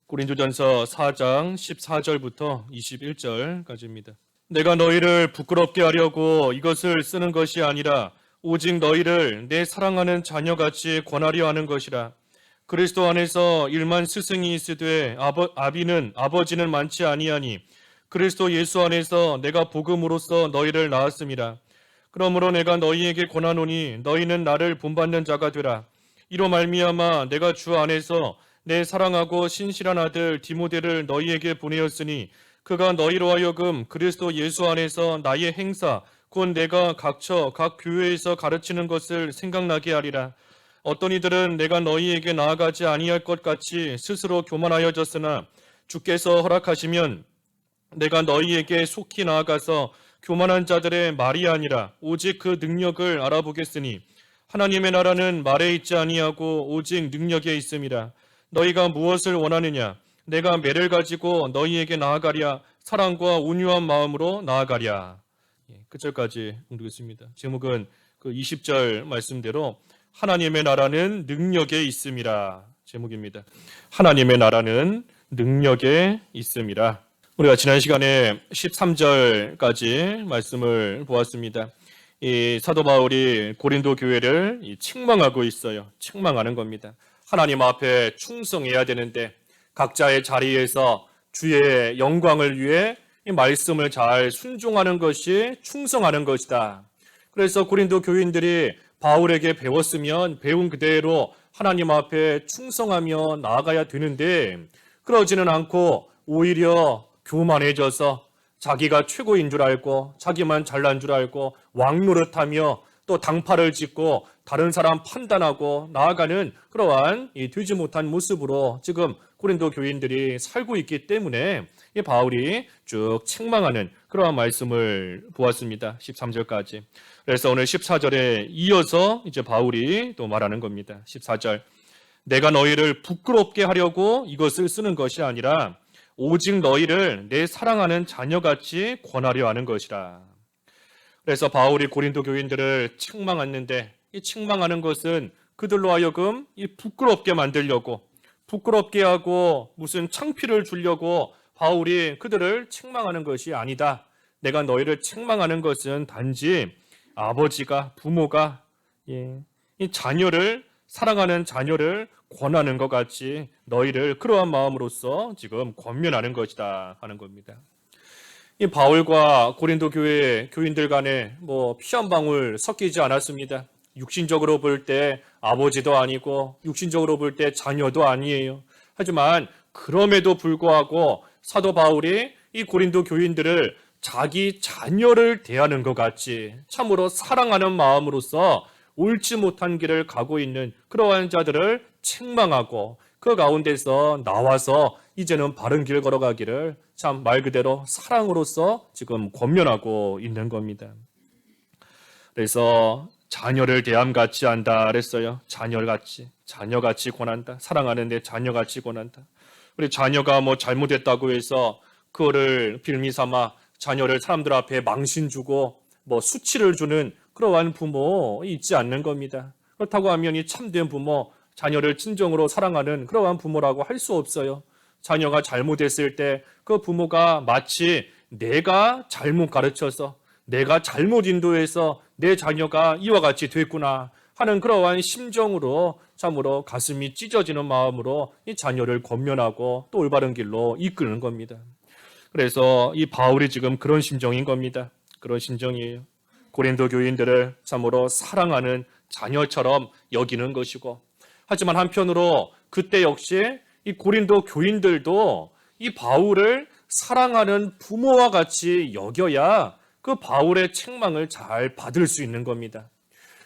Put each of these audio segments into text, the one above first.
고린도전서 4장 14절부터 21절까지입니다. 내가 너희를 부끄럽게 하려고 이것을 쓰는 것이 아니라 오직 너희를 내 사랑하는 자녀같이 권하려 하는 것이라. 그리스도 안에서 일만 스승이 있으되 아버지는 많지 아니하니 그리스도 예수 안에서 내가 복음으로써 너희를 낳았음이라. 그러므로 내가 너희에게 권하노니 너희는 나를 본받는 자가 되라. 이로 말미암아 내가 주 안에서 내 사랑하고 신실한 아들 디모데를 너희에게 보내었으니 그가 너희로 하여금 그리스도 예수 안에서 나의 행사 곧 내가 각처 각 교회에서 가르치는 것을 생각나게 하리라. 어떤 이들은 내가 너희에게 나아가지 아니할 것 같이 스스로 교만하여졌으나 주께서 허락하시면 내가 너희에게 속히 나아가서 교만한 자들의 말이 아니라 오직 그 능력을 알아보겠으니 하나님의 나라는 말에 있지 아니하고 오직 능력에 있음이라. 너희가 무엇을 원하느냐? 내가 매를 가지고 너희에게 나아가랴. 사랑과 온유한 마음으로 나아가랴. 끝절까지 읽겠습니다. 제목은 그 20절 말씀대로 하나님의 나라는 능력에 있음이라 제목입니다. 하나님의 나라는 능력에 있음이라. 우리가 지난 시간에 13절까지 말씀을 보았습니다. 이 사도 바울이 고린도 교회를 책망하고 있어요. 책망하는 겁니다. 하나님 앞에 충성해야 되는데 각자의 자리에서 주의 영광을 위해 이 말씀을 잘 순종하는 것이 충성하는 것이다. 그래서 고린도 교인들이 바울에게 배웠으면 배운 그대로 하나님 앞에 충성하며 나아가야 되는데 그러지는 않고 오히려 교만해져서 자기가 최고인 줄 알고 자기만 잘난 줄 알고 왕노릇하며 또 당파를 짓고 다른 사람 판단하고 나아가는 그러한 이 되지 못한 모습으로 지금 고린도 교인들이 살고 있기 때문에 이 바울이 쭉 책망하는 그러한 말씀을 보았습니다. 13절까지. 그래서 오늘 14절에 이어서 이제 바울이 또 말하는 겁니다. 14절. 내가 너희를 부끄럽게 하려고 이것을 쓰는 것이 아니라 오직 너희를 내 사랑하는 자녀같이 권하려 하는 것이라. 그래서 바울이 고린도 교인들을 책망했는데 이 책망하는 것은 그들로 하여금 이 부끄럽게 만들려고 부끄럽게 하고 무슨 창피를 주려고 바울이 그들을 책망하는 것이 아니다. 내가 너희를 책망하는 것은 단지 아버지가 부모가 이 자녀를 사랑하는 자녀를 권하는 것 같이 너희를 그러한 마음으로써 지금 권면하는 것이다 하는 겁니다. 이 바울과 고린도 교회 교인들 간에 피 한 방울 섞이지 않았습니다. 육신적으로 볼 때 아버지도 아니고 육신적으로 볼 때 자녀도 아니에요. 하지만 그럼에도 불구하고 사도 바울이 이 고린도 교인들을 자기 자녀를 대하는 것 같이 참으로 사랑하는 마음으로서 옳지 못한 길을 가고 있는 그러한 자들을 책망하고 그 가운데서 나와서 이제는 바른 길 걸어가기를 참 말 그대로 사랑으로서 지금 권면하고 있는 겁니다. 그래서 자녀를 대함 같이 한다 그랬어요. 자녀같이 권한다. 사랑하는 내 자녀같이 권한다. 우리 자녀가 잘못했다고 해서 그거를 빌미 삼아 자녀를 사람들 앞에 망신 주고 수치를 주는 그러한 부모 있지 않는 겁니다. 그렇다고 하면 이 참된 부모, 자녀를 진정으로 사랑하는 그러한 부모라고 할 수 없어요. 자녀가 잘못했을 때 그 부모가 마치 내가 잘못 가르쳐서 내가 잘못 인도해서 내 자녀가 이와 같이 됐구나 하는 그러한 심정으로 참으로 가슴이 찢어지는 마음으로 이 자녀를 권면하고 또 올바른 길로 이끄는 겁니다. 그래서 이 바울이 지금 그런 심정인 겁니다. 그런 심정이에요. 고린도 교인들을 참으로 사랑하는 자녀처럼 여기는 것이고 하지만 한편으로 그때 역시 이 고린도 교인들도 이 바울을 사랑하는 부모와 같이 여겨야 그 바울의 책망을 잘 받을 수 있는 겁니다.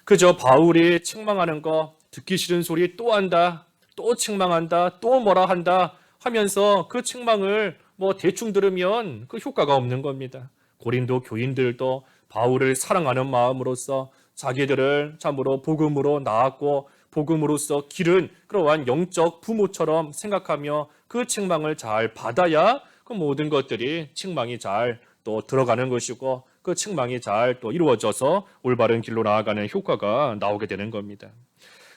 그저 바울이 책망하는 거 듣기 싫은 소리 또 한다, 또 책망한다, 또 뭐라 한다 하면서 그 책망을 대충 들으면 그 효과가 없는 겁니다. 고린도 교인들도 바울을 사랑하는 마음으로서 자기들을 참으로 복음으로 낳았고 복음으로써 기른 그러한 영적 부모처럼 생각하며 그 책망을 잘 받아야 그 모든 것들이 책망이 잘 또 들어가는 것이고 그 책망이 잘 또 이루어져서 올바른 길로 나아가는 효과가 나오게 되는 겁니다.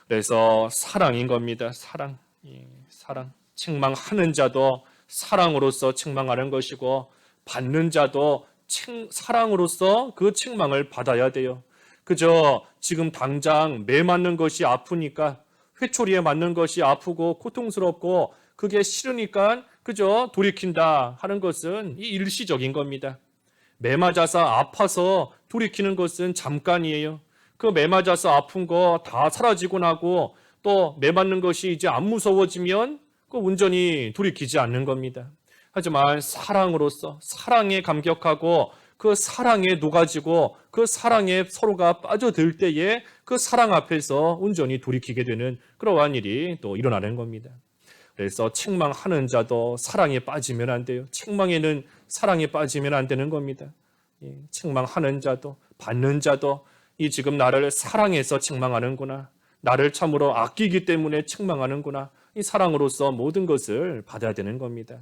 그래서 사랑인 겁니다. 사랑. 책망하는 자도 사랑으로서 책망하는 것이고 받는 자도 사랑으로서 그 책망을 받아야 돼요. 그저 지금 당장 매 맞는 것이 아프니까, 회초리에 맞는 것이 아프고 고통스럽고 그게 싫으니까 그저 돌이킨다 하는 것은 이 일시적인 겁니다. 매 맞아서 아파서 돌이키는 것은 잠깐이에요. 그 매 맞아서 아픈 거 다 사라지고 나고 또 매 맞는 것이 이제 안 무서워지면 그 온전히 돌이키지 않는 겁니다. 하지만 사랑으로서, 사랑에 감격하고 그 사랑에 녹아지고 그 사랑에 서로가 빠져들 때에 그 사랑 앞에서 온전히 돌이키게 되는 그러한 일이 또 일어나는 겁니다. 그래서 책망하는 자도 사랑에 빠지면 안 돼요. 책망에는 사랑에 빠지면 안 되는 겁니다. 책망하는 자도 받는 자도 이 지금 나를 사랑해서 책망하는구나, 나를 참으로 아끼기 때문에 책망하는구나, 이 사랑으로서 모든 것을 받아야 되는 겁니다.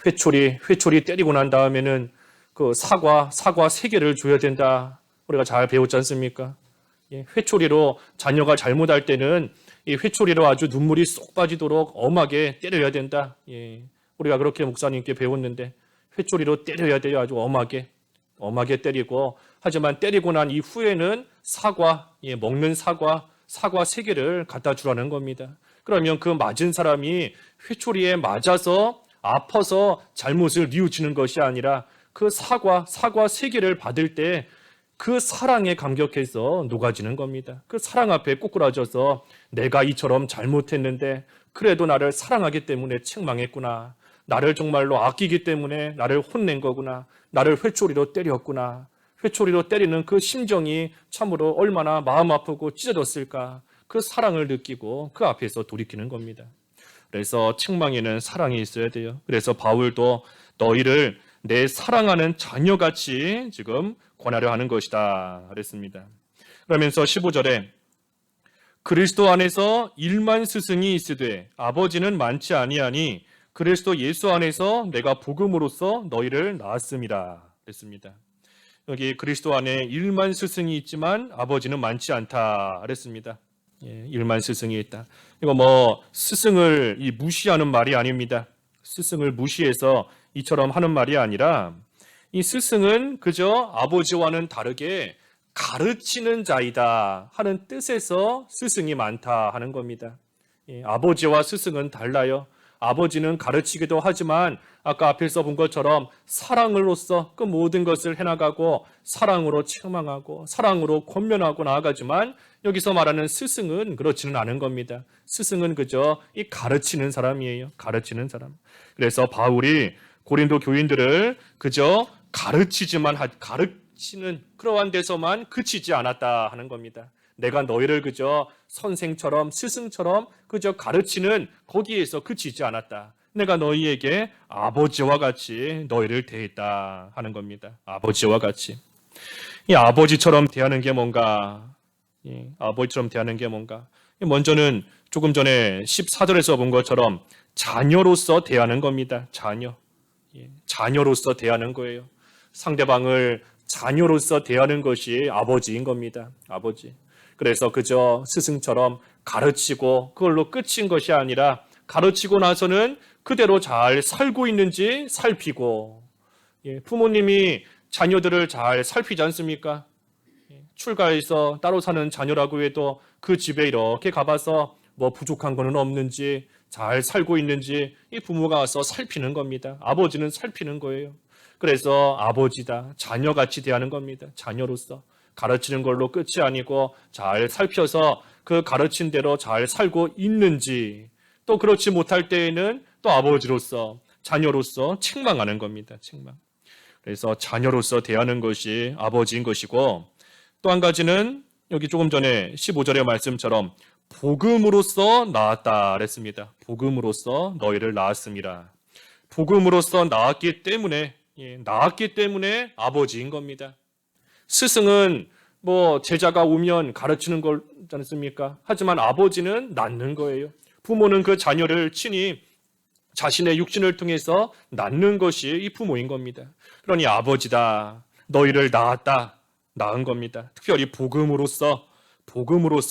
회초리 때리고 난 다음에는 그 사과 3개를 줘야 된다. 우리가 잘 배웠지 않습니까? 회초리로 자녀가 잘못할 때는 이 회초리로 아주 눈물이 쏙 빠지도록 엄하게 때려야 된다. 우리가 그렇게 목사님께 배웠는데 회초리로 때려야 돼요. 아주 엄하게 때리고, 하지만 때리고 난 이후에는 먹는 사과 3개를 갖다 주라는 겁니다. 그러면 그 맞은 사람이 회초리에 맞아서 아파서 잘못을 뉘우치는 것이 아니라 그 사과 3개를 받을 때 그 사랑에 감격해서 녹아지는 겁니다. 그 사랑 앞에 꼬꾸라져서 내가 이처럼 잘못했는데 그래도 나를 사랑하기 때문에 책망했구나, 나를 정말로 아끼기 때문에 나를 혼낸 거구나, 나를 회초리로 때렸구나, 회초리로 때리는 그 심정이 참으로 얼마나 마음 아프고 찢어졌을까, 그 사랑을 느끼고 그 앞에서 돌이키는 겁니다. 그래서 책망에는 사랑이 있어야 돼요. 그래서 바울도 너희를 내 사랑하는 자녀같이 지금 권하려 하는 것이다 그랬습니다. 그러면서 15절에 그리스도 안에서 1만 스승이 있으되 아버지는 많지 아니하니 그리스도 예수 안에서 내가 복음으로써 너희를 낳았음이라 그랬습니다. 여기 그리스도 안에 1만 스승이 있지만 아버지는 많지 않다 그랬습니다. 1만 스승이 있다. 이거 스승을 무시하는 말이 아닙니다. 스승을 무시해서 이처럼 하는 말이 아니라 이 스승은 그저 아버지와는 다르게 가르치는 자이다 하는 뜻에서 스승이 많다 하는 겁니다. 아버지와 스승은 달라요. 아버지는 가르치기도 하지만 아까 앞에서 본 것처럼 사랑으로서 그 모든 것을 해나가고 사랑으로 책망하고 사랑으로 권면하고 나아가지만 여기서 말하는 스승은 그렇지는 않은 겁니다. 스승은 그저 이 가르치는 사람이에요. 가르치는 사람. 그래서 바울이 고린도 교인들을 그저 가르치는 그러한 데서만 그치지 않았다 하는 겁니다. 내가 너희를 그저 선생처럼 스승처럼 그저 가르치는 거기에서 그치지 않았다. 내가 너희에게 아버지와 같이 너희를 대했다 하는 겁니다. 아버지와 같이. 이 아버지처럼 대하는 게 뭔가? 아버지처럼 대하는 게 뭔가? 먼저는 조금 전에 14절에서 본 것처럼 자녀로서 대하는 겁니다. 자녀로서 대하는 거예요. 상대방을 자녀로서 대하는 것이 아버지인 겁니다. 아버지. 그래서 그저 스승처럼 가르치고 그걸로 끝인 것이 아니라 가르치고 나서는 그대로 잘 살고 있는지 살피고, 부모님이 자녀들을 잘 살피지 않습니까? 출가해서 따로 사는 자녀라고 해도 그 집에 이렇게 가봐서 부족한 거는 없는지 잘 살고 있는지 이 부모가 와서 살피는 겁니다. 아버지는 살피는 거예요. 그래서 아버지다, 자녀같이 대하는 겁니다. 자녀로서 가르치는 걸로 끝이 아니고 잘 살펴서 그 가르친 대로 잘 살고 있는지, 또 그렇지 못할 때에는 또 아버지로서 자녀로서 책망하는 겁니다. 책망. 그래서 자녀로서 대하는 것이 아버지인 것이고, 또 한 가지는 여기 조금 전에 15절의 말씀처럼 복음으로써 낳았다 그랬습니다. 복음으로써 너희를 낳았습니다. 복음으로써 낳았기 때문에 아버지인 겁니다. 스승은 제자가 오면 가르치는 거지 않습니까? 하지만 아버지는 낳는 거예요. 부모는 그 자녀를 친히 자신의 육신을 통해서 낳는 것이 이 부모인 겁니다. 그러니 아버지다, 너희를 낳은 겁니다. 특별히 복음으로써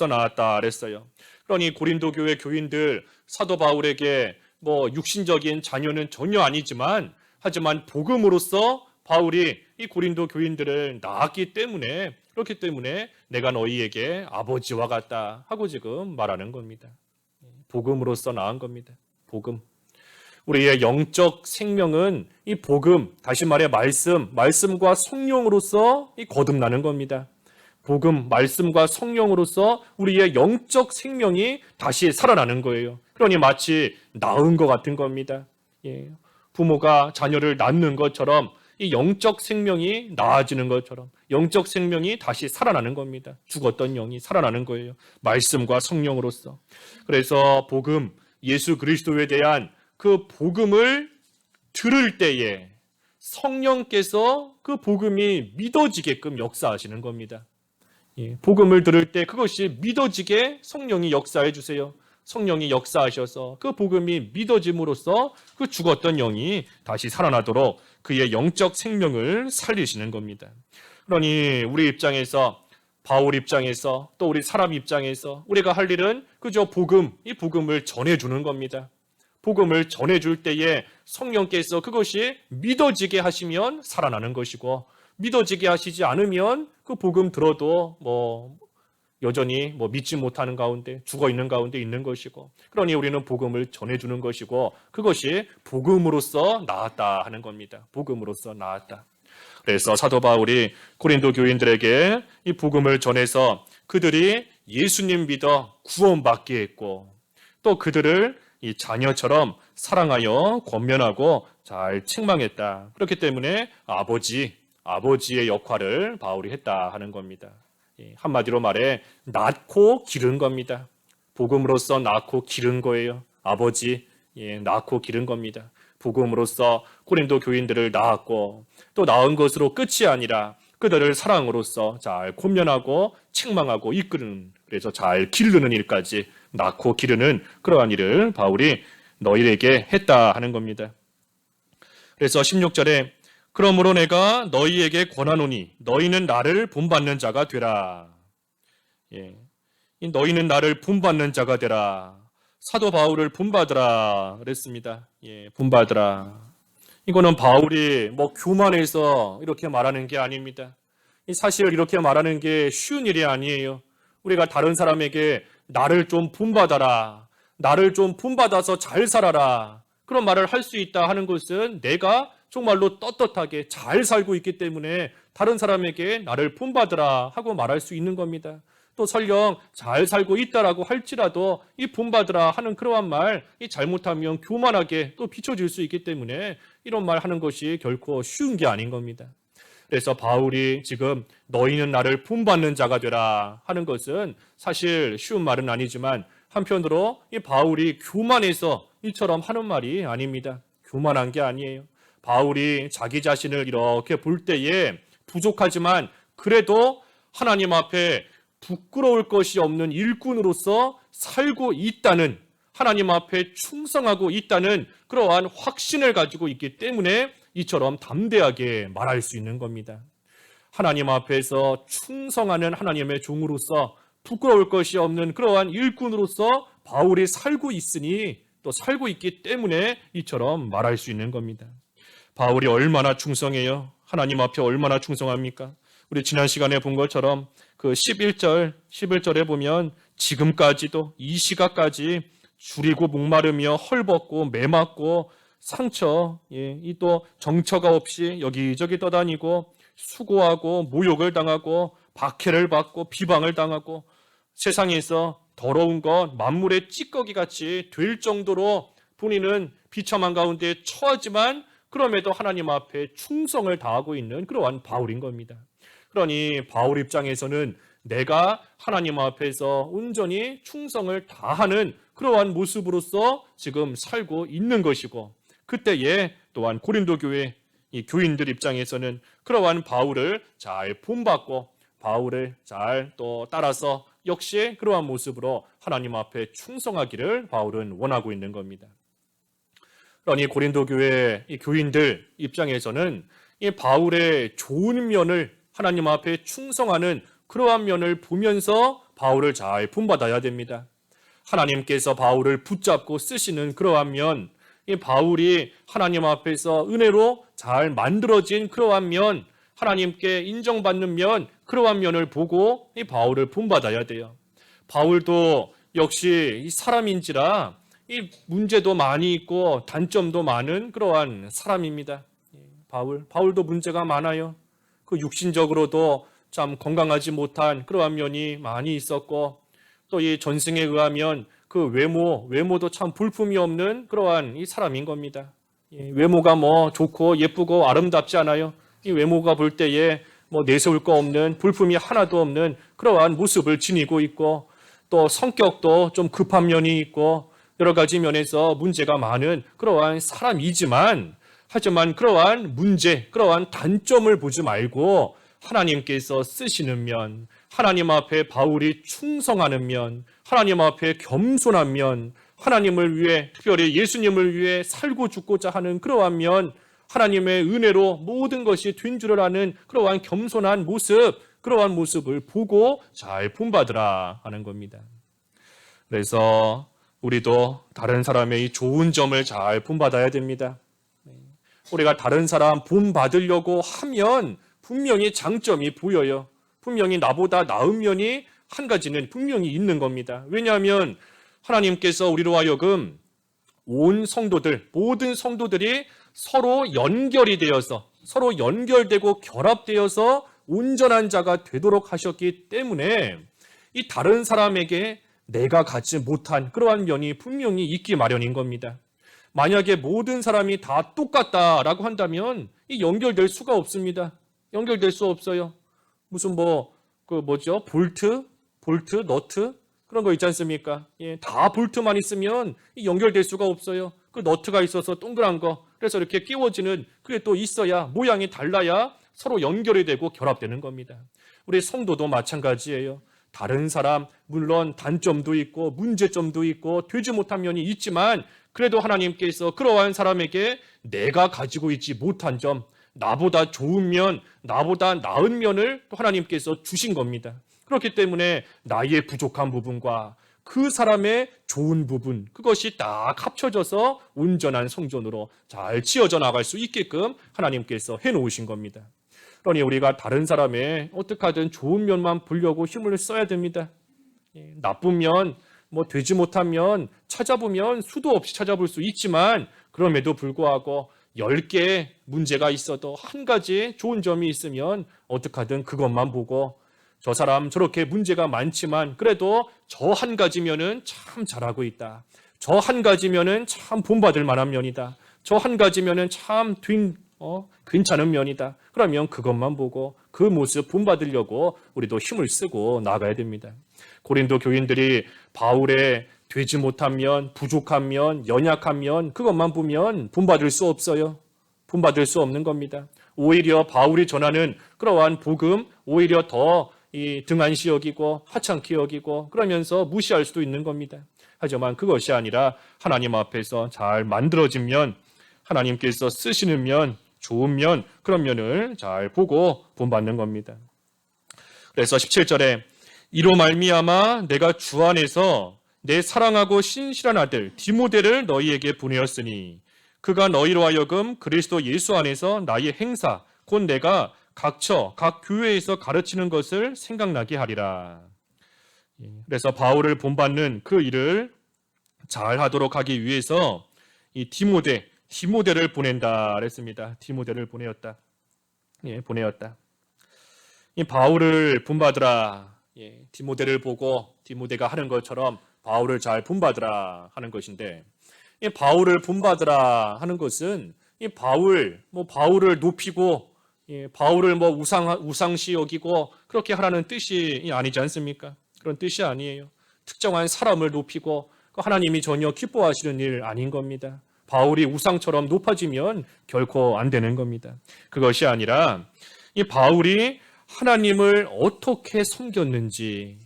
낳았다 그랬어요. 그러니 고린도 교회 교인들 사도 바울에게 뭐 육신적인 자녀는 전혀 아니지만 하지만 복음으로써 바울이 이 고린도 교인들을 낳았기 때문에 그렇기 때문에 내가 너희에게 아버지와 같다 하고 지금 말하는 겁니다. 복음으로써 낳은 겁니다. 복음. 우리의 영적 생명은 이 복음, 다시 말해 말씀과 성령으로서 거듭나는 겁니다. 복음, 말씀과 성령으로서 우리의 영적 생명이 다시 살아나는 거예요. 그러니 마치 낳은 것 같은 겁니다. 예. 부모가 자녀를 낳는 것처럼 이 영적 생명이 나아지는 것처럼 영적 생명이 다시 살아나는 겁니다. 죽었던 영이 살아나는 거예요. 말씀과 성령으로서. 그래서 복음, 예수 그리스도에 대한 그 복음을 들을 때에 성령께서 그 복음이 믿어지게끔 역사하시는 겁니다. 예, 복음을 들을 때 그것이 믿어지게 성령이 역사해 주세요. 성령이 역사하셔서 그 복음이 믿어짐으로써 그 죽었던 영이 다시 살아나도록 그의 영적 생명을 살리시는 겁니다. 그러니 우리 입장에서 바울 입장에서 또 우리 사람 입장에서 우리가 할 일은 그저 복음, 이 복음을 전해주는 겁니다. 복음을 전해줄 때에 성령께서 그것이 믿어지게 하시면 살아나는 것이고 믿어지게 하시지 않으면 그 복음 들어도 여전히 믿지 못하는 가운데 죽어 있는 가운데 있는 것이고 그러니 우리는 복음을 전해주는 것이고 그것이 복음으로써 나았다 하는 겁니다. 복음으로써 나았다. 그래서 사도 바울이 고린도 교인들에게 이 복음을 전해서 그들이 예수님 믿어 구원받게 했고 또 그들을 이 자녀처럼 사랑하여 권면하고 잘 책망했다. 그렇기 때문에 아버지의 역할을 바울이 했다 하는 겁니다. 한마디로 말해 낳고 기른 겁니다. 복음으로써 낳고 기른 거예요. 아버지, 낳고 기른 겁니다. 복음으로써 고린도 교인들을 낳았고 또 낳은 것으로 끝이 아니라 그들을 사랑으로써 잘 권면하고 책망하고 이끄는 그래서 잘 기르는 일까지 낳고 기르는 그러한 일을 바울이 너희에게 했다 하는 겁니다. 그래서 16절에 그러므로 내가 너희에게 권하노니 너희는 나를 본받는 자가 되라. 너희는 나를 본받는 자가 되라. 사도 바울을 본받으라 그랬습니다. 본받으라. 이거는 바울이 교만해서 이렇게 말하는 게 아닙니다. 사실 이렇게 말하는 게 쉬운 일이 아니에요. 우리가 다른 사람에게 나를 좀 본받아라. 나를 좀 본받아서 잘 살아라. 그런 말을 할 수 있다 하는 것은 내가 정말로 떳떳하게 잘 살고 있기 때문에 다른 사람에게 나를 본받으라 하고 말할 수 있는 겁니다. 또 설령 잘 살고 있다라고 할지라도 이 본받으라 하는 그러한 말, 이 잘못하면 교만하게 또 비춰질 수 있기 때문에 이런 말 하는 것이 결코 쉬운 게 아닌 겁니다. 그래서 바울이 지금 너희는 나를 본받는 자가 되라 하는 것은 사실 쉬운 말은 아니지만 한편으로 이 바울이 교만해서 이처럼 하는 말이 아닙니다. 교만한 게 아니에요. 바울이 자기 자신을 이렇게 볼 때에 부족하지만 그래도 하나님 앞에 부끄러울 것이 없는 일꾼으로서 살고 있다는 하나님 앞에 충성하고 있다는 그러한 확신을 가지고 있기 때문에 이처럼 담대하게 말할 수 있는 겁니다. 하나님 앞에서 충성하는 하나님의 종으로서 부끄러울 것이 없는 그러한 일꾼으로서 바울이 살고 있으니 또 살고 있기 때문에 이처럼 말할 수 있는 겁니다. 바울이 얼마나 충성해요? 하나님 앞에 얼마나 충성합니까? 우리 지난 시간에 본 것처럼 그 11절에 보면 지금까지도 이 시각까지 줄이고 목마르며 헐벗고 매맞고 상처, 이 또 정처가 없이 여기저기 떠다니고 수고하고 모욕을 당하고 박해를 받고 비방을 당하고 세상에서 더러운 것 만물의 찌꺼기 같이 될 정도로 본인은 비참한 가운데 처하지만 그럼에도 하나님 앞에 충성을 다하고 있는 그러한 바울인 겁니다. 그러니 바울 입장에서는 내가 하나님 앞에서 온전히 충성을 다하는 그러한 모습으로서 지금 살고 있는 것이고 그때에 또한 고린도 교회 이 교인들 입장에서는 그러한 바울을 잘 본받고 바울을 잘 또 따라서 역시 그러한 모습으로 하나님 앞에 충성하기를 바울은 원하고 있는 겁니다. 그러니 고린도 교회 이 교인들 입장에서는 이 바울의 좋은 면을 하나님 앞에 충성하는 그러한 면을 보면서 바울을 잘 본받아야 됩니다. 하나님께서 바울을 붙잡고 쓰시는 그러한 면, 이 바울이 하나님 앞에서 은혜로 잘 만들어진 그러한 면, 하나님께 인정받는 면, 그러한 면을 보고 이 바울을 본받아야 돼요. 바울도 역시 이 사람인지라 이 문제도 많이 있고 단점도 많은 그러한 사람입니다. 바울도 문제가 많아요. 그 육신적으로도 참 건강하지 못한 그러한 면이 많이 있었고, 또 이 전승에 의하면 그 외모도 참 볼품이 없는 그러한 이 사람인 겁니다. 외모가 뭐 좋고 예쁘고 아름답지 않아요. 이 외모가 볼 때에 뭐 내세울 거 없는, 볼품이 하나도 없는 그러한 모습을 지니고 있고, 또 성격도 좀 급한 면이 있고 여러 가지 면에서 문제가 많은 그러한 사람이지만, 하지만 그러한 문제, 그러한 단점을 보지 말고 하나님께서 쓰시는 면, 하나님 앞에 바울이 충성하는 면, 하나님 앞에 겸손한 면, 하나님을 위해, 특별히 예수님을 위해 살고 죽고자 하는 그러한 면, 하나님의 은혜로 모든 것이 된 줄을 아는 그러한 겸손한 모습, 그러한 모습을 보고 잘 본받으라 하는 겁니다. 그래서 우리도 다른 사람의 이 좋은 점을 잘 본받아야 됩니다. 우리가 다른 사람 본받으려고 하면 분명히 장점이 보여요. 분명히 나보다 나은 면이 한 가지는 분명히 있는 겁니다. 왜냐하면 하나님께서 우리로 하여금 온 성도들, 모든 성도들이 서로 연결이 되어서, 서로 연결되고 결합되어서 온전한 자가 되도록 하셨기 때문에 이 다른 사람에게 내가 갖지 못한 그러한 면이 분명히 있기 마련인 겁니다. 만약에 모든 사람이 다 똑같다라고 한다면 이 연결될 수가 없습니다. 연결될 수 없어요. 무슨 볼트, 너트 그런 거 있지 않습니까? 다 볼트만 있으면 연결될 수가 없어요. 그 너트가 있어서 동그란 거, 그래서 이렇게 끼워지는 그게 또 있어야, 모양이 달라야 서로 연결이 되고 결합되는 겁니다. 우리 성도도 마찬가지예요. 다른 사람, 물론 단점도 있고 문제점도 있고 되지 못한 면이 있지만, 그래도 하나님께서 그러한 사람에게 내가 가지고 있지 못한 점, 나보다 좋은 면, 나보다 나은 면을 또 하나님께서 주신 겁니다. 그렇기 때문에 나의 부족한 부분과 그 사람의 좋은 부분, 그것이 딱 합쳐져서 온전한 성전으로 잘 지어져 나갈 수 있게끔 하나님께서 해놓으신 겁니다. 그러니 우리가 다른 사람의 어떻게 하든 좋은 면만 보려고 힘을 써야 됩니다. 나쁜 면, 되지 못한 면 찾아보면 수도 없이 찾아볼 수 있지만, 그럼에도 불구하고 10개 문제가 있어도 한 가지 좋은 점이 있으면 어떻게 하든 그것만 보고, 저 사람 저렇게 문제가 많지만 그래도 저 한 가지면은 참 잘하고 있다. 저 한 가지면은 참 본받을 만한 면이다. 저 한 가지면은 참 괜찮은 면이다. 그러면 그것만 보고 그 모습 본받으려고 우리도 힘을 쓰고 나가야 됩니다. 고린도 교인들이 바울의 되지 못한 면, 부족한 면, 연약한 면, 그것만 보면 본받을 수 없어요. 본받을 수 없는 겁니다. 오히려 바울이 전하는 그러한 복음, 오히려 더 등한시 여기고 하찮게 여기고 그러면서 무시할 수도 있는 겁니다. 하지만 그것이 아니라 하나님 앞에서 잘 만들어진 면, 하나님께서 쓰시는 면, 좋은 면, 그런 면을 잘 보고 본받는 겁니다. 그래서 17절에 이로 말미암아 내가 주 안에서 내 사랑하고 신실한 아들 디모데를 너희에게 보내었으니 그가 너희로 하여금 그리스도 예수 안에서 나의 행사 곧 내가 각 교회에서 가르치는 것을 생각나게 하리라. 그래서 바울을 본받는 그 일을 잘 하도록 하기 위해서 이 디모데를 보낸다 그랬습니다. 디모데를 보내었다. 보내었다. 이 바울을 본받으라. 디모데를 보고 디모데가 하는 것처럼 바울을 잘 본받으라 하는 것인데, 이 바울을 본받으라 하는 것은 이 바울을 높이고 바울을 우상시 여기고 그렇게 하라는 뜻이 아니지 않습니까? 그런 뜻이 아니에요. 특정한 사람을 높이고 하나님이 전혀 기뻐하시는 일 아닌 겁니다. 바울이 우상처럼 높아지면 결코 안 되는 겁니다. 그것이 아니라 이 바울이 하나님을 어떻게 섬겼는지,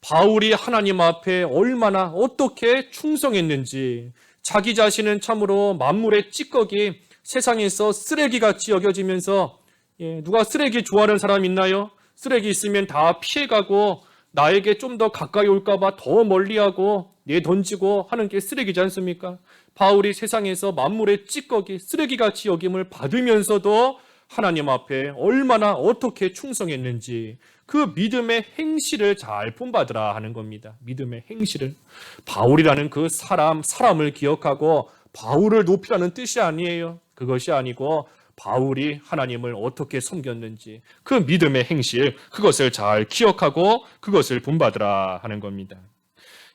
바울이 하나님 앞에 얼마나 어떻게 충성했는지, 자기 자신은 참으로 만물의 찌꺼기, 세상에서 쓰레기같이 여겨지면서, 누가 쓰레기 좋아하는 사람 있나요? 쓰레기 있으면 다 피해가고 나에게 좀 더 가까이 올까봐 더 멀리하고 내던지고 하는 게 쓰레기지 않습니까? 바울이 세상에서 만물의 찌꺼기, 쓰레기같이 여김을 받으면서도 하나님 앞에 얼마나 어떻게 충성했는지 그 믿음의 행실을 잘 본받으라 하는 겁니다. 믿음의 행실을. 바울이라는 그 사람을 기억하고 바울을 높이라는 뜻이 아니에요. 그것이 아니고 바울이 하나님을 어떻게 섬겼는지 그 믿음의 행실, 그것을 잘 기억하고 그것을 본받으라 하는 겁니다.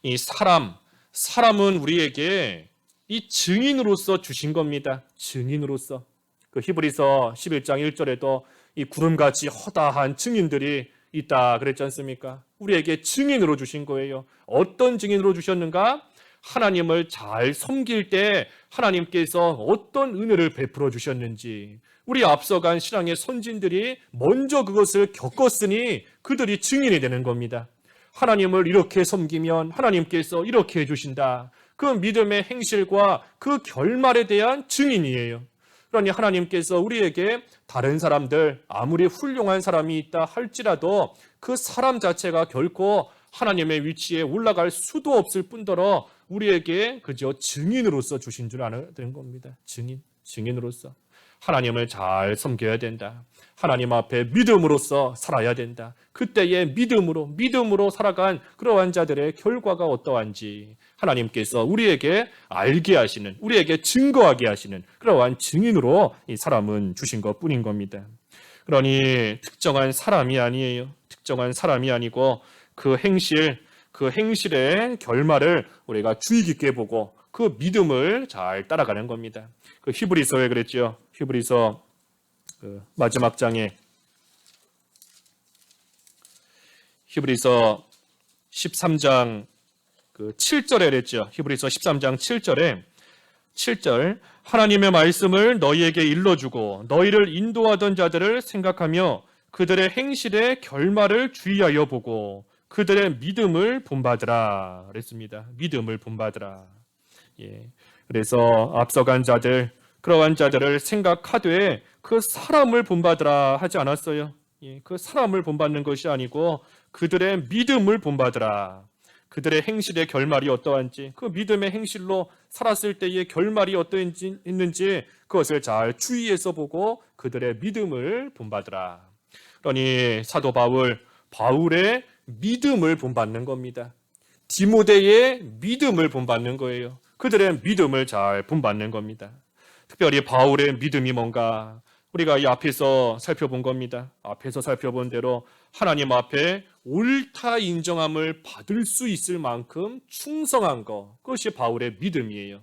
이 사람은 우리에게 이 증인으로서 주신 겁니다. 증인으로서. 그 히브리서 11장 1절에도 이 구름같이 허다한 증인들이 있다 그랬지 않습니까? 우리에게 증인으로 주신 거예요. 어떤 증인으로 주셨는가? 하나님을 잘 섬길 때 하나님께서 어떤 은혜를 베풀어 주셨는지, 우리 앞서간 신앙의 선진들이 먼저 그것을 겪었으니 그들이 증인이 되는 겁니다. 하나님을 이렇게 섬기면 하나님께서 이렇게 해주신다. 그 믿음의 행실과 그 결말에 대한 증인이에요. 그러니 하나님께서 우리에게 다른 사람들, 아무리 훌륭한 사람이 있다 할지라도 그 사람 자체가 결코 하나님의 위치에 올라갈 수도 없을 뿐더러 우리에게 그저 증인으로서 주신 줄 아는 겁니다. 증인으로서. 하나님을 잘 섬겨야 된다. 하나님 앞에 믿음으로써 살아야 된다. 그때의 믿음으로 살아간 그러한 자들의 결과가 어떠한지 하나님께서 우리에게 알게 하시는, 우리에게 증거하게 하시는 그러한 증인으로 이 사람은 주신 것 뿐인 겁니다. 그러니 특정한 사람이 아니에요. 특정한 사람이 아니고 그 행실의 결말을 우리가 주의 깊게 보고 그 믿음을 잘 따라가는 겁니다. 그 히브리서에 그랬죠. 히브리서 그 마지막 장에 히브리서 13장 그 7절에 그랬죠. 히브리서 13장 7절 하나님의 말씀을 너희에게 일러주고 너희를 인도하던 자들을 생각하며 그들의 행실의 결말을 주의하여 보고 그들의 믿음을 본받으라 그랬습니다. 믿음을 본받으라. 예. 그래서 앞서간 자들, 그러한 자들을 생각하되 그 사람을 본받으라 하지 않았어요. 예. 그 사람을 본받는 것이 아니고 그들의 믿음을 본받으라. 그들의 행실의 결말이 어떠한지, 그 믿음의 행실로 살았을 때의 결말이 어떠했는지 그것을 잘 주의해서 보고 그들의 믿음을 본받으라. 그러니 사도 바울의 믿음을 본받는 겁니다. 디모데의 믿음을 본받는 거예요. 그들의 믿음을 잘 본받는 겁니다. 특별히 바울의 믿음이 뭔가 우리가 이 앞에서 살펴본 겁니다. 앞에서 살펴본 대로 하나님 앞에 옳다 인정함을 받을 수 있을 만큼 충성한 것, 그것이 바울의 믿음이에요.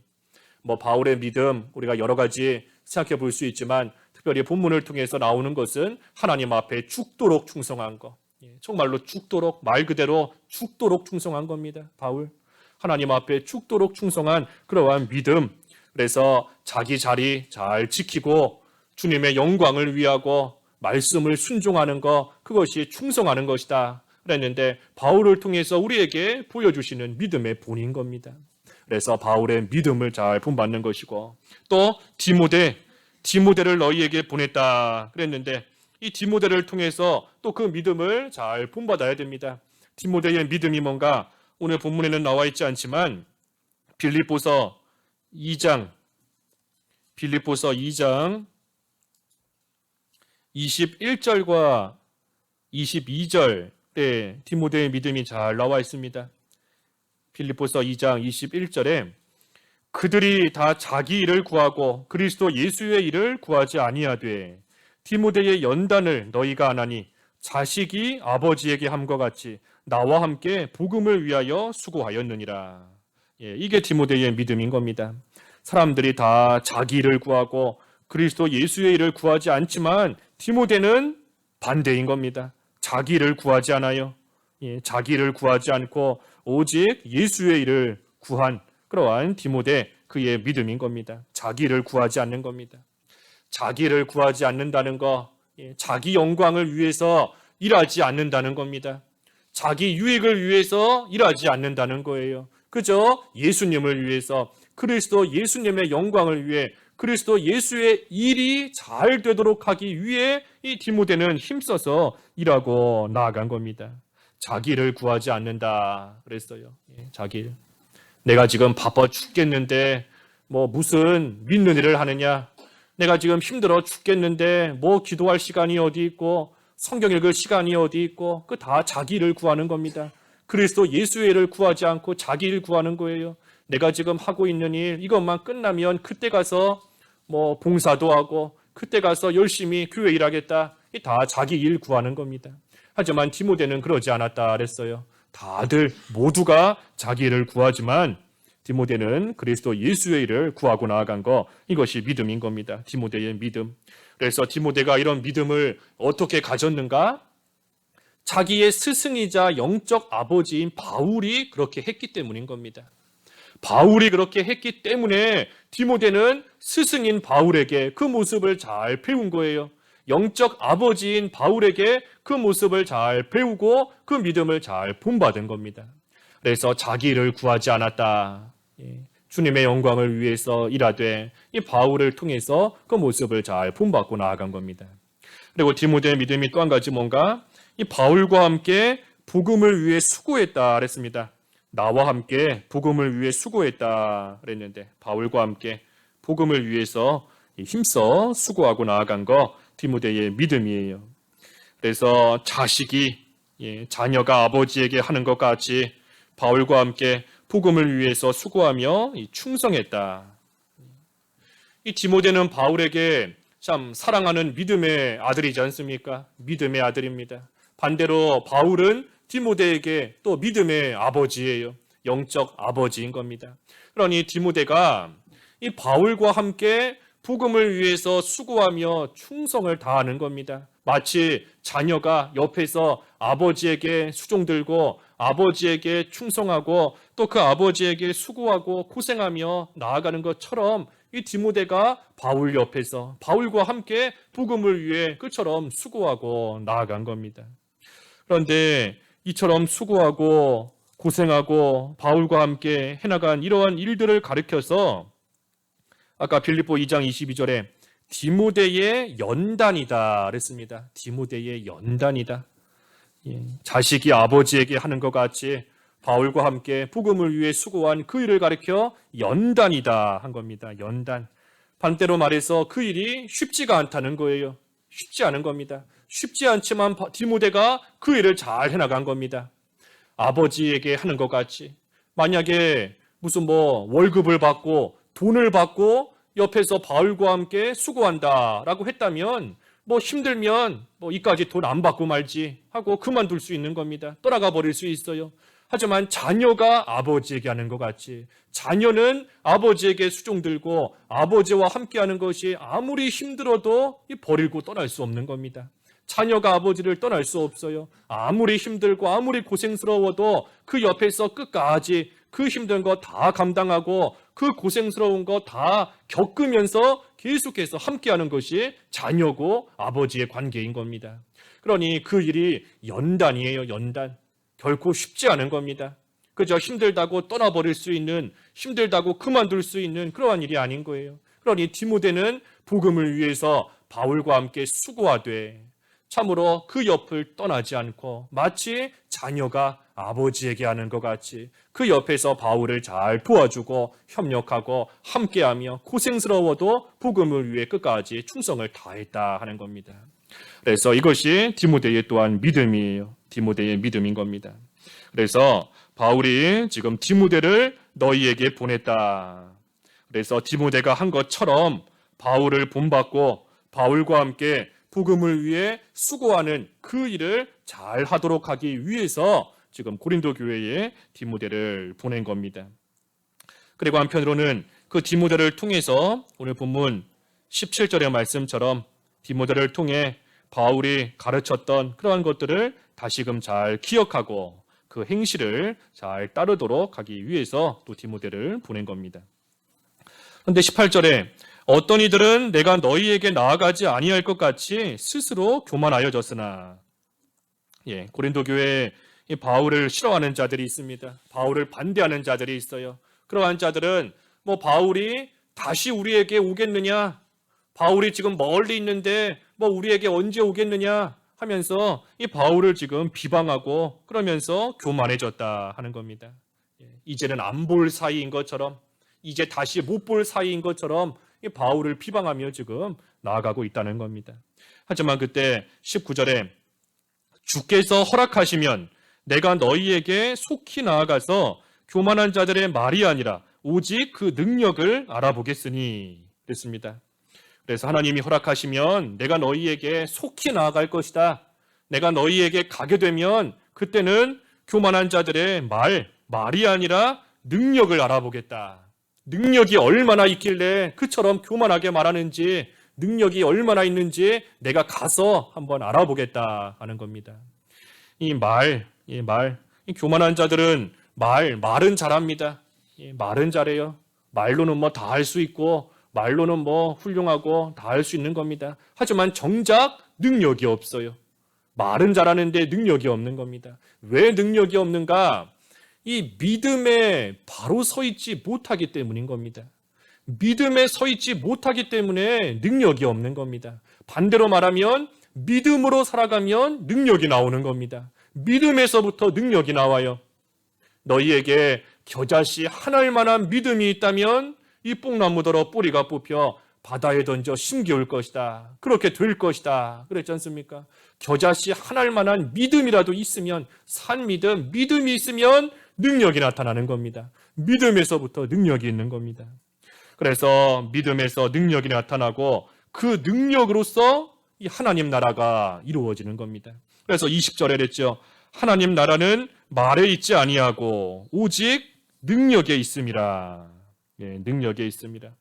바울의 믿음 우리가 여러 가지 생각해 볼 수 있지만 특별히 본문을 통해서 나오는 것은 하나님 앞에 죽도록 충성한 것, 정말로 죽도록, 말 그대로 죽도록 충성한 겁니다. 바울 하나님 앞에 죽도록 충성한 그러한 믿음. 그래서 자기 자리 잘 지키고 주님의 영광을 위하고 말씀을 순종하는 것, 그것이 충성하는 것이다 그랬는데 바울을 통해서 우리에게 보여주시는 믿음의 본인 겁니다. 그래서 바울의 믿음을 잘 본받는 것이고, 또 디모데를 너희에게 보냈다 그랬는데 이 디모데를 통해서 또 그 믿음을 잘 본받아야 됩니다. 디모데의 믿음이 뭔가 오늘 본문에는 나와 있지 않지만 빌립보서 2장 21절과 22절에 디모데의 믿음이 잘 나와 있습니다. 빌립보서 2장 21절에 그들이 다 자기 일을 구하고 그리스도 예수의 일을 구하지 아니하되 디모데의 연단을 너희가 안 하니 자식이 아버지에게 함과 같이 나와 함께 복음을 위하여 수고하였느니라. 이게 디모데의 믿음인 겁니다. 사람들이 다 자기 일을 구하고 그리스도 예수의 일을 구하지 않지만 디모데는 반대인 겁니다. 자기 일을 구하지 않아요. 자기 일을 구하지 않고 오직 예수의 일을 구한 그러한 디모데, 그의 믿음인 겁니다. 자기 일을 구하지 않는 겁니다. 자기 일을 구하지 않는다는 거, 자기 영광을 위해서 일하지 않는다는 겁니다. 자기 유익을 위해서 일하지 않는다는 거예요. 그저 예수님을 위해서, 그리스도 예수님의 영광을 위해, 그리스도 예수의 일이 잘 되도록 하기 위해 이 디모데는 힘써서 일하고 나아간 겁니다. 자기를 구하지 않는다 그랬어요. 자기. 내가 지금 바빠 죽겠는데 뭐 무슨 믿는 일을 하느냐? 내가 지금 힘들어 죽겠는데 뭐 기도할 시간이 어디 있고 성경 읽을 시간이 어디 있고 그 다 자기를 구하는 겁니다. 그리스도 예수의 일을 구하지 않고 자기 일 구하는 거예요. 내가 지금 하고 있는 일 이것만 끝나면 그때 가서 뭐 봉사도 하고 그때 가서 열심히 교회 일하겠다. 이 다 자기 일 구하는 겁니다. 하지만 디모데는 그러지 않았다 그랬어요. 다들 모두가 자기 일을 구하지만 디모데는 그리스도 예수의 일을 구하고 나아간 거, 이것이 믿음인 겁니다. 디모데의 믿음. 그래서 디모데가 이런 믿음을 어떻게 가졌는가? 자기의 스승이자 영적 아버지인 바울이 그렇게 했기 때문인 겁니다. 바울이 그렇게 했기 때문에 디모데는 스승인 바울에게 그 모습을 잘 배운 거예요. 영적 아버지인 바울에게 그 모습을 잘 배우고 그 믿음을 잘 본받은 겁니다. 그래서 자기 일을 구하지 않았다. 주님의 영광을 위해서 일하되 이 바울을 통해서 그 모습을 잘 본받고 나아간 겁니다. 그리고 디모데의 믿음이 또 한 가지 뭔가? 이 바울과 함께 복음을 위해 수고했다 그랬습니다. 나와 함께 복음을 위해 수고했다 그랬는데 바울과 함께 복음을 위해서 힘써 수고하고 나아간 거 디모데의 믿음이에요. 그래서 자식이 자녀가 아버지에게 하는 것 같이 바울과 함께 복음을 위해서 수고하며 충성했다. 이 디모데는 바울에게 참 사랑하는 믿음의 아들이지 않습니까? 믿음의 아들입니다. 반대로 바울은 디모데에게 또 믿음의 아버지예요. 영적 아버지인 겁니다. 그러니 디모데가 이 바울과 함께 복음을 위해서 수고하며 충성을 다하는 겁니다. 마치 자녀가 옆에서 아버지에게 수종들고 아버지에게 충성하고 또 그 아버지에게 수고하고 고생하며 나아가는 것처럼 이 디모데가 바울 옆에서 바울과 함께 복음을 위해 그처럼 수고하고 나아간 겁니다. 그런데 이처럼 수고하고 고생하고 바울과 함께 해나간 이러한 일들을 가리켜서 아까 빌립보 2장 22절에 디모데의 연단이다 그랬습니다. 디모데의 연단이다. 자식이 아버지에게 하는 것 같이 바울과 함께 복음을 위해 수고한 그 일을 가리켜 연단이다 한 겁니다. 연단. 반대로 말해서 그 일이 쉽지가 않다는 거예요. 쉽지 않은 겁니다. 쉽지 않지만 디모데가 그 일을 잘 해나간 겁니다. 아버지에게 하는 것 같이 만약에 무슨 뭐 월급을 받고 돈을 받고 옆에서 바울과 함께 수고한다라고 했다면 뭐 힘들면 뭐 이까지 돈 안 받고 말지 하고 그만둘 수 있는 겁니다. 떠나가 버릴 수 있어요. 하지만 자녀가 아버지에게 하는 것 같이 자녀는 아버지에게 수종들고 아버지와 함께하는 것이 아무리 힘들어도 버리고 떠날 수 없는 겁니다. 자녀가 아버지를 떠날 수 없어요. 아무리 힘들고 아무리 고생스러워도 그 옆에서 끝까지 그 힘든 거 다 감당하고 그 고생스러운 거 다 겪으면서 계속해서 함께하는 것이 자녀고 아버지의 관계인 겁니다. 그러니 그 일이 연단이에요. 연단. 결코 쉽지 않은 겁니다. 그저 힘들다고 떠나버릴 수 있는, 힘들다고 그만둘 수 있는 그러한 일이 아닌 거예요. 그러니 디모데는 복음을 위해서 바울과 함께 수고하되 참으로 그 옆을 떠나지 않고 마치 자녀가 아버지에게 하는 것 같이 그 옆에서 바울을 잘 도와주고 협력하고 함께하며 고생스러워도 복음을 위해 끝까지 충성을 다했다 하는 겁니다. 그래서 이것이 디모데의 또한 믿음이에요. 디모데의 믿음인 겁니다. 그래서 바울이 지금 디모데를 너희에게 보냈다. 그래서 디모데가 한 것처럼 바울을 본받고 바울과 함께 복음을 위해 수고하는 그 일을 잘 하도록 하기 위해서 지금 고린도 교회에 디모데를 보낸 겁니다. 그리고 한편으로는 그 디모데를 통해서 오늘 본문 17절의 말씀처럼 디모데를 통해 바울이 가르쳤던 그러한 것들을 다시금 잘 기억하고 그 행실을 잘 따르도록 하기 위해서 또 디모데를 보낸 겁니다. 그런데 18절에 어떤 이들은 내가 너희에게 나아가지 아니할 것 같이 스스로 교만하여졌으나 고린도 교회에 바울을 싫어하는 자들이 있습니다. 바울을 반대하는 자들이 있어요. 그러한 자들은 뭐 바울이 다시 우리에게 오겠느냐? 바울이 지금 멀리 있는데 뭐 우리에게 언제 오겠느냐? 하면서 이 바울을 지금 비방하고 그러면서 교만해졌다 하는 겁니다. 이제는 안 볼 사이인 것처럼, 이제 다시 못 볼 사이인 것처럼 이 바울을 비방하며 지금 나아가고 있다는 겁니다. 하지만 그때 19절에 주께서 허락하시면 내가 너희에게 속히 나아가서 교만한 자들의 말이 아니라 오직 그 능력을 알아보겠으니 그랬습니다. 그래서 하나님이 허락하시면 내가 너희에게 속히 나아갈 것이다. 내가 너희에게 가게 되면 그때는 교만한 자들의 말이 아니라 능력을 알아보겠다. 능력이 얼마나 있길래 그처럼 교만하게 말하는지, 능력이 얼마나 있는지 내가 가서 한번 알아보겠다 하는 겁니다. 이 교만한 자들은 말은 잘합니다. 말은 잘해요. 말로는 뭐 다 할 수 있고, 말로는 뭐 훌륭하고 다 할 수 있는 겁니다. 하지만 정작 능력이 없어요. 말은 잘하는데 능력이 없는 겁니다. 왜 능력이 없는가? 이 믿음에 바로 서 있지 못하기 때문인 겁니다. 믿음에 서 있지 못하기 때문에 능력이 없는 겁니다. 반대로 말하면 믿음으로 살아가면 능력이 나오는 겁니다. 믿음에서부터 능력이 나와요. 너희에게 겨자씨 하나일 만한 믿음이 있다면 이 뽕나무더러 뿌리가 뽑혀 바다에 던져 심겨올 것이다. 그렇게 될 것이다. 그랬지 않습니까? 겨자씨 하나일 만한 믿음이라도 있으면, 믿음이 있으면 능력이 나타나는 겁니다. 믿음에서부터 능력이 있는 겁니다. 그래서 믿음에서 능력이 나타나고 그 능력으로서 이 하나님 나라가 이루어지는 겁니다. 그래서 20절에 그랬죠. 하나님 나라는 말에 있지 아니하고 오직 능력에 있음이라. 능력에 있습니다.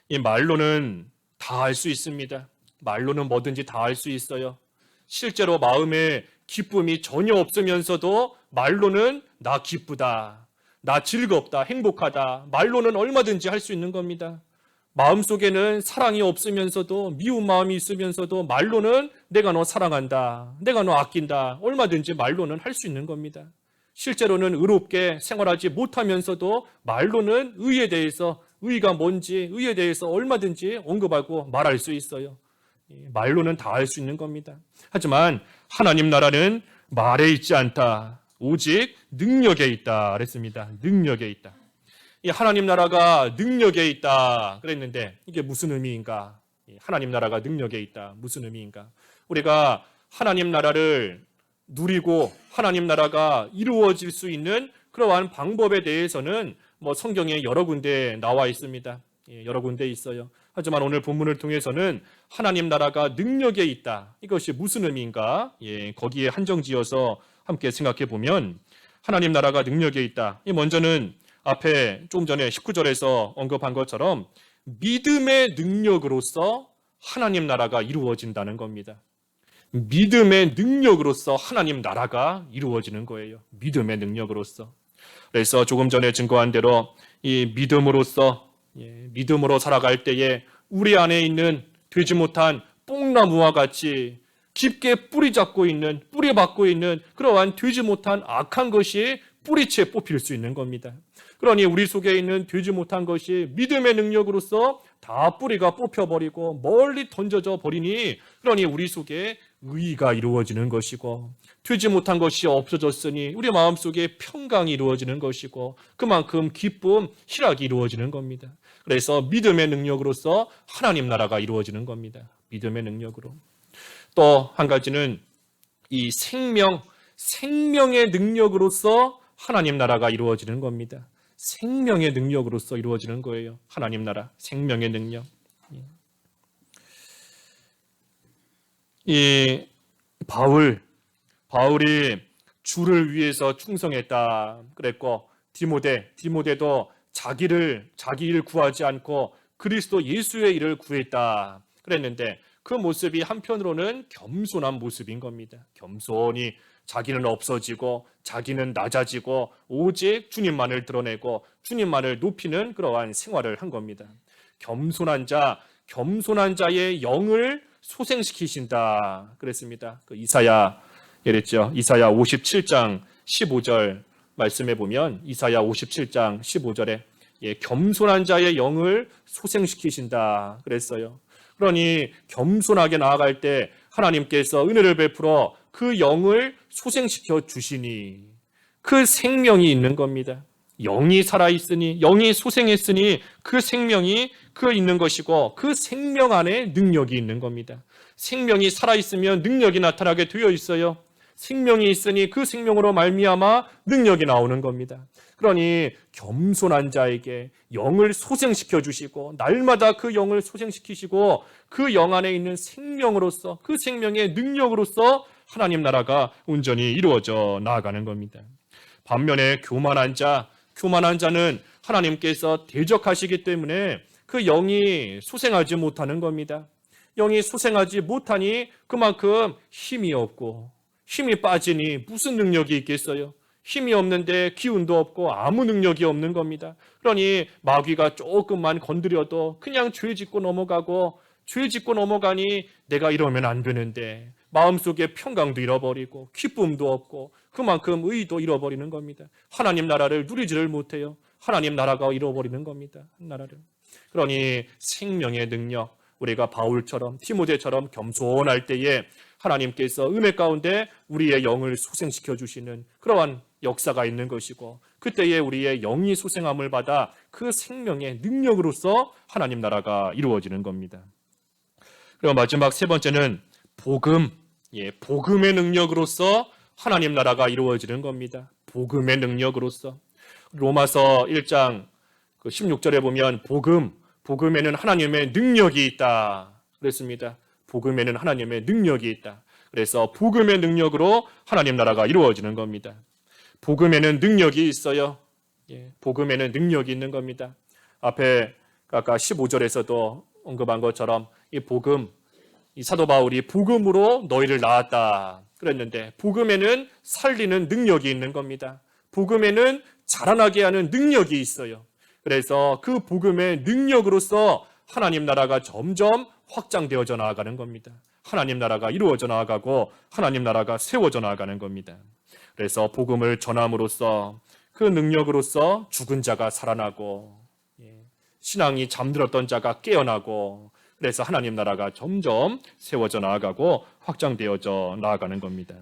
이 말로는 다 할 수 있습니다. 말로는 뭐든지 다 할 수 있어요. 실제로 마음에 기쁨이 전혀 없으면서도 말로는 나 기쁘다, 나 즐겁다, 행복하다, 말로는 얼마든지 할 수 있는 겁니다. 마음속에는 사랑이 없으면서도, 미운 마음이 있으면서도 말로는 내가 너 사랑한다, 내가 너 아낀다, 얼마든지 말로는 할 수 있는 겁니다. 실제로는 의롭게 생활하지 못하면서도 말로는 의에 대해서, 의가 뭔지, 의에 대해서 얼마든지 언급하고 말할 수 있어요. 말로는 다 할 수 있는 겁니다. 하지만 하나님 나라는 말에 있지 않다. 오직 능력에 있다 그랬습니다. 능력에 있다. 이 하나님 나라가 능력에 있다 그랬는데 이게 무슨 의미인가? 하나님 나라가 능력에 있다. 무슨 의미인가? 우리가 하나님 나라를 누리고 하나님 나라가 이루어질 수 있는 그러한 방법에 대해서는 뭐 성경에 여러 군데 나와 있습니다. 여러 군데 있어요. 하지만 오늘 본문을 통해서는 하나님 나라가 능력에 있다. 이것이 무슨 의미인가? 거기에 한정지어서 함께 생각해 보면 하나님 나라가 능력에 있다. 먼저는 앞에 좀 전에 19절에서 언급한 것처럼 믿음의 능력으로서 하나님 나라가 이루어진다는 겁니다. 믿음의 능력으로서 하나님 나라가 이루어지는 거예요. 믿음의 능력으로서. 그래서 조금 전에 증거한 대로 이 믿음으로 살아갈 때에 우리 안에 있는 되지 못한 뽕나무와 같이 깊게 뿌리 받고 있는 그러한 되지 못한 악한 것이 뿌리채 뽑힐 수 있는 겁니다. 그러니 우리 속에 있는 되지 못한 것이 믿음의 능력으로서 다 뿌리가 뽑혀버리고 멀리 던져져 버리니, 그러니 우리 속에 의의가 이루어지는 것이고 되지 못한 것이 없어졌으니 우리 마음속에 평강이 이루어지는 것이고 그만큼 기쁨, 희락이 이루어지는 겁니다. 그래서 믿음의 능력으로서 하나님 나라가 이루어지는 겁니다. 믿음의 능력으로. 또 한 가지는 이 생명의 능력으로서 하나님 나라가 이루어지는 겁니다. 생명의 능력으로서 이루어지는 거예요. 하나님 나라, 생명의 능력. 이 바울이 주를 위해서 충성했다 그랬고, 디모데도 자기 일 구하지 않고 그리스도 예수의 일을 구했다 그랬는데, 그 모습이 한편으로는 겸손한 모습인 겁니다. 겸손히 자기는 없어지고 자기는 낮아지고 오직 주님만을 드러내고 주님만을 높이는 그러한 생활을 한 겁니다. 겸손한 자의 영을 소생시키신다 그랬습니다. 그 이사야 57장 15절 말씀해 보면 이사야 57장 15절에 겸손한 자의 영을 소생시키신다 그랬어요. 그러니 겸손하게 나아갈 때 하나님께서 은혜를 베풀어 그 영을 소생시켜 주시니 그 생명이 있는 겁니다. 영이 살아있으니, 영이 소생했으니 그 생명이 그 있는 것이고 그 생명 안에 능력이 있는 겁니다. 생명이 살아있으면 능력이 나타나게 되어 있어요. 생명이 있으니 그 생명으로 말미암아 능력이 나오는 겁니다. 그러니 겸손한 자에게 영을 소생시켜 주시고 날마다 그 영을 소생시키시고 그 영 안에 있는 생명으로서 그 생명의 능력으로서 하나님 나라가 온전히 이루어져 나아가는 겁니다. 반면에 교만한 자는 하나님께서 대적하시기 때문에 그 영이 소생하지 못하는 겁니다. 영이 소생하지 못하니 그만큼 힘이 없고 힘이 빠지니 무슨 능력이 있겠어요? 힘이 없는데 기운도 없고 아무 능력이 없는 겁니다. 그러니 마귀가 조금만 건드려도 그냥 죄 짓고 넘어가고 죄 짓고 넘어가니 내가 이러면 안 되는데 마음속에 평강도 잃어버리고 기쁨도 없고 그만큼 의도 잃어버리는 겁니다. 하나님 나라를 누리지를 못해요. 하나님 나라가 잃어버리는 겁니다. 나라를. 그러니 생명의 능력, 우리가 바울처럼 디모데처럼 겸손할 때에 하나님께서 은혜 가운데 우리의 영을 소생시켜 주시는 그러한 역사가 있는 것이고 그때에 우리의 영이 소생함을 받아 그 생명의 능력으로서 하나님 나라가 이루어지는 겁니다. 그리고 마지막 세 번째는 복음의 능력으로서 하나님 나라가 이루어지는 겁니다. 복음의 능력으로서. 로마서 1장 16절에 보면 복음에는 하나님의 능력이 있다 그랬습니다. 복음에는 하나님의 능력이 있다. 그래서 복음의 능력으로 하나님 나라가 이루어지는 겁니다. 복음에는 능력이 있어요. 복음에는 능력이 있는 겁니다. 앞에 아까 15절에서도 언급한 것처럼 이 사도 바울이 복음으로 너희를 낳았다 그랬는데 복음에는 살리는 능력이 있는 겁니다. 복음에는 자라나게 하는 능력이 있어요. 그래서 그 복음의 능력으로서 하나님 나라가 점점 확장되어져 나아가는 겁니다. 하나님 나라가 이루어져 나아가고 하나님 나라가 세워져 나아가는 겁니다. 그래서 복음을 전함으로써 그 능력으로서 죽은 자가 살아나고 신앙이 잠들었던 자가 깨어나고 그래서 하나님 나라가 점점 세워져 나아가고 확장되어져 나아가는 겁니다.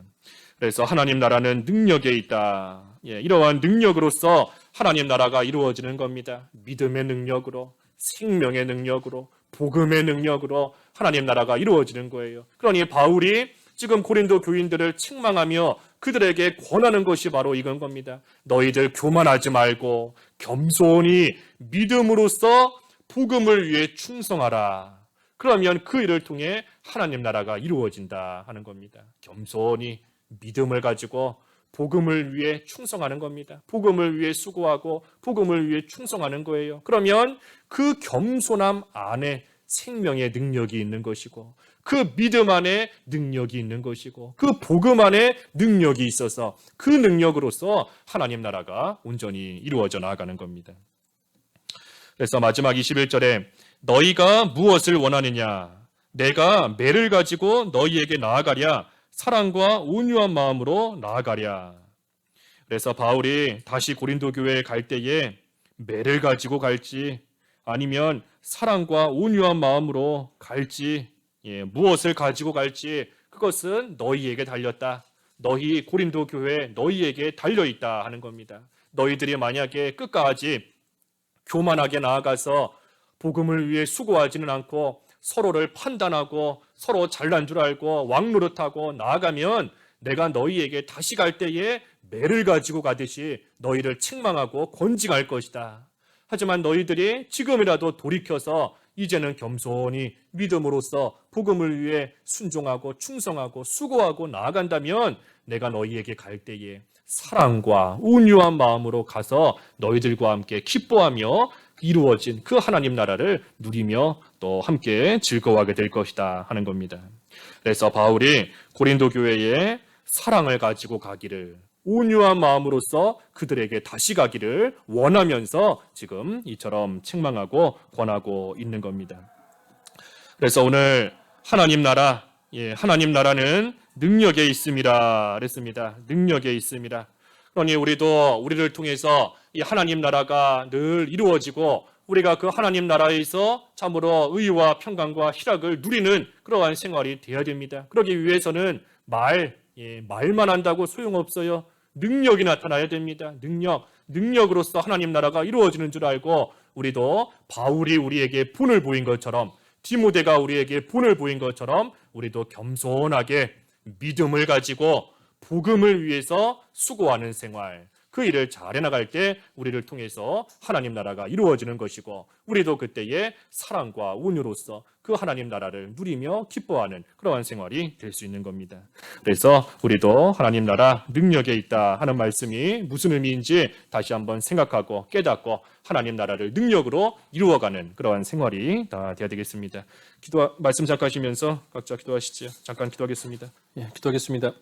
그래서 하나님 나라는 능력에 있다. 이러한 능력으로서 하나님 나라가 이루어지는 겁니다. 믿음의 능력으로, 생명의 능력으로, 복음의 능력으로 하나님 나라가 이루어지는 거예요. 그러니 바울이 지금 고린도 교인들을 책망하며 그들에게 권하는 것이 바로 이건 겁니다. 너희들 교만하지 말고 겸손히 믿음으로써 복음을 위해 충성하라. 그러면 그 일을 통해 하나님 나라가 이루어진다 하는 겁니다. 겸손히 믿음을 가지고 복음을 위해 충성하는 겁니다. 복음을 위해 수고하고 복음을 위해 충성하는 거예요. 그러면 그 겸손함 안에 생명의 능력이 있는 것이고 그 믿음 안에 능력이 있는 것이고 그 복음 안에 능력이 있어서 그 능력으로서 하나님 나라가 온전히 이루어져 나아가는 겁니다. 그래서 마지막 21절에 너희가 무엇을 원하느냐 내가 매를 가지고 너희에게 나아가랴 사랑과 온유한 마음으로 나아가랴. 그래서 바울이 다시 고린도 교회에 갈 때에 매를 가지고 갈지 아니면 사랑과 온유한 마음으로 갈지 무엇을 가지고 갈지 그것은 너희에게 달렸다. 너희 고린도 교회 너희에게 달려있다 하는 겁니다. 너희들이 만약에 끝까지 교만하게 나아가서 복음을 위해 수고하지는 않고 서로를 판단하고 서로 잘난 줄 알고 왕노릇하고 나아가면 내가 너희에게 다시 갈 때에 매를 가지고 가듯이 너희를 책망하고 권징할 것이다. 하지만 너희들이 지금이라도 돌이켜서 이제는 겸손히 믿음으로써 복음을 위해 순종하고 충성하고 수고하고 나아간다면 내가 너희에게 갈 때에 사랑과 온유한 마음으로 가서 너희들과 함께 기뻐하며 이루어진 그 하나님 나라를 누리며 또 함께 즐거워하게 될 것이다 하는 겁니다. 그래서 바울이 고린도 교회에 사랑을 가지고 가기를 온유한 마음으로써 그들에게 다시 가기를 원하면서 지금 이처럼 책망하고 권하고 있는 겁니다. 그래서 오늘 하나님 나라, 하나님 나라는 능력에 있습니다. 그랬습니다. 능력에 있습니다. 그러니 우리도 우리를 통해서 이 하나님 나라가 늘 이루어지고 우리가 그 하나님 나라에서 참으로 의와 평강과 희락을 누리는 그러한 생활이 되어야 됩니다. 그러기 위해서는 말만 한다고 소용없어요. 능력이 나타나야 됩니다. 능력으로서 하나님 나라가 이루어지는 줄 알고 우리도 바울이 우리에게 본을 보인 것처럼, 디모데가 우리에게 본을 보인 것처럼 우리도 겸손하게 믿음을 가지고 복음을 위해서 수고하는 생활, 그 일을 잘 해나갈 때 우리를 통해서 하나님 나라가 이루어지는 것이고, 우리도 그때에 사랑과 온유로서 그 하나님 나라를 누리며 기뻐하는 그러한 생활이 될 수 있는 겁니다. 그래서 우리도 하나님 나라 능력에 있다 하는 말씀이 무슨 의미인지 다시 한번 생각하고 깨닫고 하나님 나라를 능력으로 이루어가는 그러한 생활이 다 되어야 되겠습니다. 말씀 잠가시면서 각자 기도하시죠. 잠깐 기도하겠습니다. 기도하겠습니다.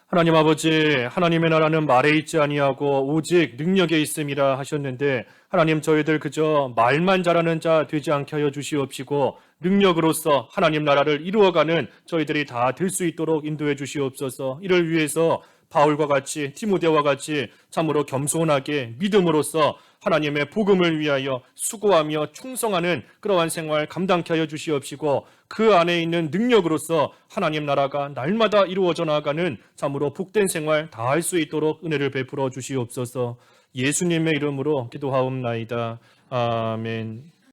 하나님 아버지, 하나님의 나라는 말에 있지 아니하고 오직 능력에 있음이라 하셨는데, 하나님 저희들 그저 말만 잘하는 자 되지 않게 하여 주시옵시고 능력으로서 하나님 나라를 이루어가는 저희들이 다 될 수 있도록 인도해 주시옵소서. 이를 위해서 바울과 같이, 디모데와 같이 참으로 겸손하게 믿음으로써 하나님의 복음을 위하여 수고하며 충성하는 그러한 생활 감당케 하여 주시옵시고, 그 안에 있는 능력으로서 하나님 나라가 날마다 이루어져 나가는 참으로 복된 생활 다 할 수 있도록 은혜를 베풀어 주시옵소서. 예수님의 이름으로 기도하옵나이다. 아멘.